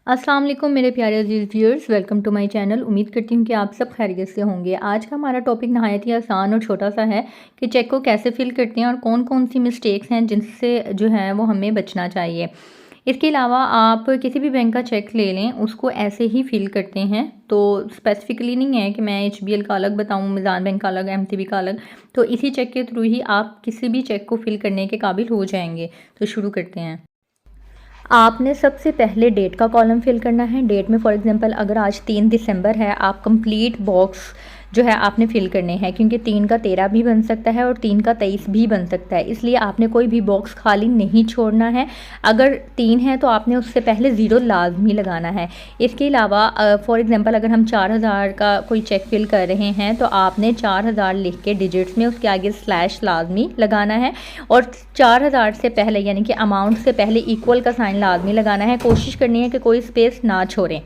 अस्सलाम वालेकुम मेरे प्यारे अजीज़ viewers, welcome to my channel. उम्मीद करती हूँ कि आप सब खैरियत से होंगे। आज का हमारा टॉपिक नहायत ही आसान और छोटा सा है कि चेक को कैसे फिल करते हैं और कौन कौन सी मिस्टेक्स हैं जिनसे जो है वो हमें बचना चाहिए। इसके अलावा आप किसी भी बैंक का चेक ले लें, उसको ऐसे ही फिल करते हैं। तो स्पेसिफिकली नहीं है कि मैं HBL का अलग बताऊँ, मिज़ान बैंक का अलग, MCB का अलग। तो इसी चेक के थ्रू ही आप किसी भी चेक को फिल करने के काबिल हो जाएंगे। तो शुरू करते हैं। आपने सबसे पहले डेट का कॉलम फिल करना है। डेट में फॉर एग्जांपल अगर आज 3 दिसंबर है, आप कंप्लीट बॉक्स जो है आपने फिल करने हैं, क्योंकि 3 का 13 भी बन सकता है और 3 का 23 भी बन सकता है, इसलिए आपने कोई भी बॉक्स खाली नहीं छोड़ना है। अगर 3 है तो आपने उससे पहले 0 लाजमी लगाना है। इसके अलावा फॉर एग्जांपल अगर हम 4000 का कोई चेक फिल कर रहे हैं तो आपने 4000 लिख के डिजिट्स में उसके आगे स्लैश लाजमी लगाना है और 4000 से पहले यानी कि अमाउंट से पहले इक्वल का साइन लाजमी लगाना है। कोशिश करनी है कि कोई स्पेस ना छोड़ें।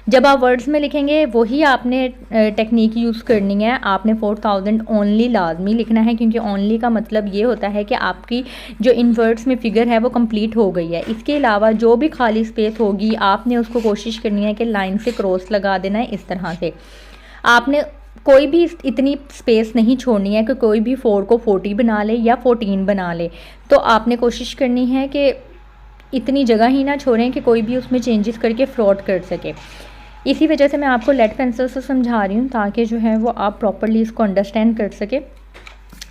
जब आप वर्ड्स में लिखेंगे वही आपने टेक्निक यूज़ करनी है। आपने 4000 ओनली लाजमी लिखना है, क्योंकि ओनली का मतलब ये होता है कि आपकी जो इन वर्ड्स में फिगर है वो कंप्लीट हो गई है। इसके अलावा जो भी खाली स्पेस होगी आपने उसको कोशिश करनी है कि लाइन से क्रॉस लगा देना है। इस तरह से आपने कोई भी इतनी स्पेस नहीं छोड़नी है कि कोई भी 4 को 40 बना ले या 14 बना ले। तो आपने कोशिश करनी है कि इतनी जगह ही ना छोड़ें कि कोई भी उसमें चेंजेस करके फ्रॉड कर सके। इसी वजह से मैं आपको लेड पेंसिल से समझा रही हूँ, ताकि जो है वो आप प्रॉपरली इसको अंडरस्टैंड कर सके।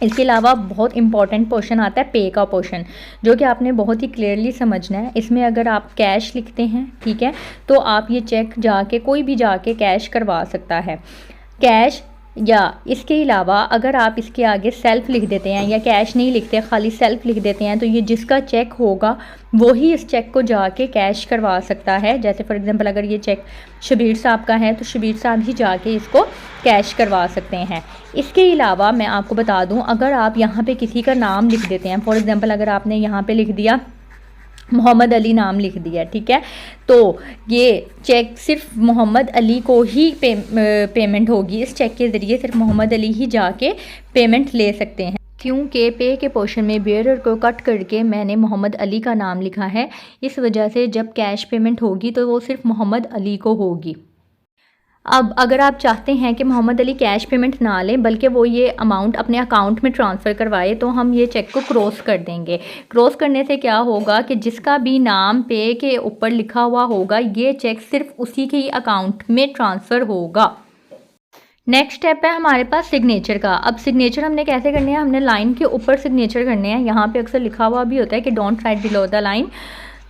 इसके अलावा बहुत इंपॉर्टेंट पोर्शन आता है पे का पोर्शन, जो कि आपने बहुत ही क्लियरली समझना है। इसमें अगर आप कैश लिखते हैं, ठीक है, तो आप ये चेक जाके कोई भी जाके कैश करवा सकता है। कैश या इसके अलावा अगर आप इसके आगे सेल्फ लिख देते हैं या कैश नहीं लिखते, खाली सेल्फ लिख देते हैं, तो ये जिसका चेक होगा वो ही इस चेक को जाके कैश करवा सकता है। जैसे फॉर एग्जांपल अगर ये चेक शबीर साहब का है तो शबीर साहब ही जाके इसको कैश करवा सकते हैं। इसके अलावा मैं आपको बता दूं, अगर आप यहाँ पे किसी का नाम लिख देते हैं, फॉर एग्जांपल अगर आपने यहाँ पे लिख दिया मोहम्मद अली, नाम लिख दिया, ठीक है, तो ये चेक सिर्फ मोहम्मद अली को ही पेमेंट होगी। इस चेक के ज़रिए सिर्फ मोहम्मद अली ही जाके पेमेंट ले सकते हैं, क्योंकि पे के पोर्शन में बेयरर को कट करके मैंने मोहम्मद अली का नाम लिखा है। इस वजह से जब कैश पेमेंट होगी तो वो सिर्फ मोहम्मद अली को होगी। अब अगर आप चाहते हैं कि मोहम्मद अली कैश पेमेंट ना लें बल्कि वो ये अमाउंट अपने अकाउंट में ट्रांसफ़र करवाए, तो हम ये चेक को क्रॉस कर देंगे। क्रॉस करने से क्या होगा कि जिसका भी नाम पे के ऊपर लिखा हुआ होगा ये चेक सिर्फ उसी के ही अकाउंट में ट्रांसफ़र होगा। नेक्स्ट स्टेप है हमारे पास सिग्नेचर का। अब सिग्नेचर हमने कैसे करने हैं, हमने लाइन के ऊपर सिग्नेचर करने हैं। यहाँ पे अक्सर लिखा हुआ भी होता है कि don't write below the line,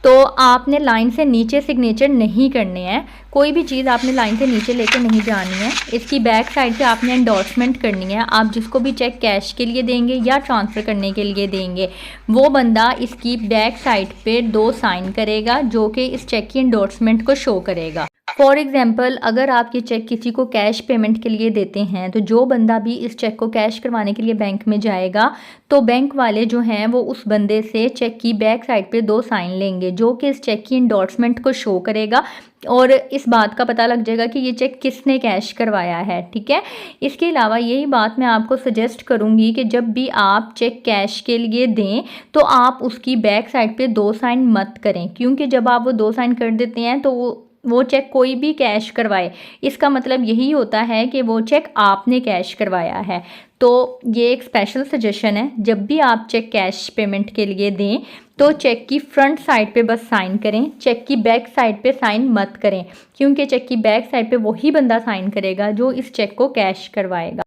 तो आपने लाइन से नीचे सिग्नेचर नहीं करने हैं। कोई भी चीज़ आपने लाइन से नीचे लेके नहीं जानी है। इसकी बैक साइड पे आपने एंडोर्समेंट करनी है। आप जिसको भी चेक कैश के लिए देंगे या ट्रांसफ़र करने के लिए देंगे, वो बंदा इसकी बैक साइड पे 2 साइन करेगा जो कि इस चेक की एंडोर्समेंट को शो करेगा। फॉर एग्जाम्पल अगर आप ये चेक किसी को कैश पेमेंट के लिए देते हैं, तो जो बंदा भी इस चेक को कैश करवाने के लिए बैंक में जाएगा तो बैंक वाले जो हैं वो उस बंदे से चेक की बैक साइड पे 2 साइन लेंगे जो कि इस चेक की एंडोर्समेंट को शो करेगा और इस बात का पता लग जाएगा कि ये चेक किसने कैश करवाया है, ठीक है। इसके अलावा यही बात मैं आपको सजेस्ट करूँगी कि जब भी आप चेक कैश के लिए दें तो आप उसकी बैक साइड पे 2 साइन मत करें, क्योंकि जब आप वो 2 साइन कर देते हैं तो वो चेक कोई भी कैश करवाए, इसका मतलब यही होता है कि वो चेक आपने कैश करवाया है। तो ये एक स्पेशल सजेशन है, जब भी आप चेक कैश पेमेंट के लिए दें तो चेक की फ्रंट साइड पे बस साइन करें, चेक की बैक साइड पे साइन मत करें, क्योंकि चेक की बैक साइड पे वही बंदा साइन करेगा जो इस चेक को कैश करवाएगा।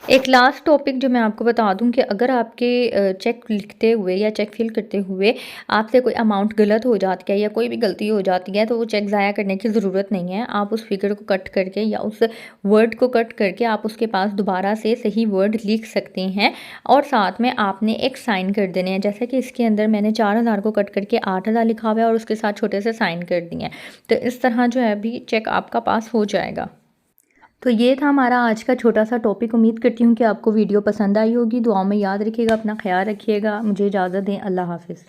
एक लास्ट टॉपिक जो मैं आपको बता दूं कि अगर आपके चेक लिखते हुए या चेक फिल करते हुए आपसे कोई अमाउंट गलत हो जाती है या कोई भी गलती हो जाती है, तो वो चेक ज़ाया करने की ज़रूरत नहीं है। आप उस फिगर को कट करके या उस वर्ड को कट करके आप उसके पास दोबारा से सही वर्ड लिख सकते हैं और साथ में आपने एक साइन कर देने हैं। जैसे कि इसके अंदर मैंने 4000 को कट करके 8000 लिखा हुआ है और उसके साथ छोटे से साइन कर दिए हैं, तो इस तरह जो है अभी चेक आपका पास हो जाएगा। तो ये था हमारा आज का छोटा सा टॉपिक। उम्मीद करती हूँ कि आपको वीडियो पसंद आई होगी। दुआओं में याद रखिएगा, अपना ख्याल रखिएगा। मुझे इजाज़त दें, अल्लाह हाफ़िज़।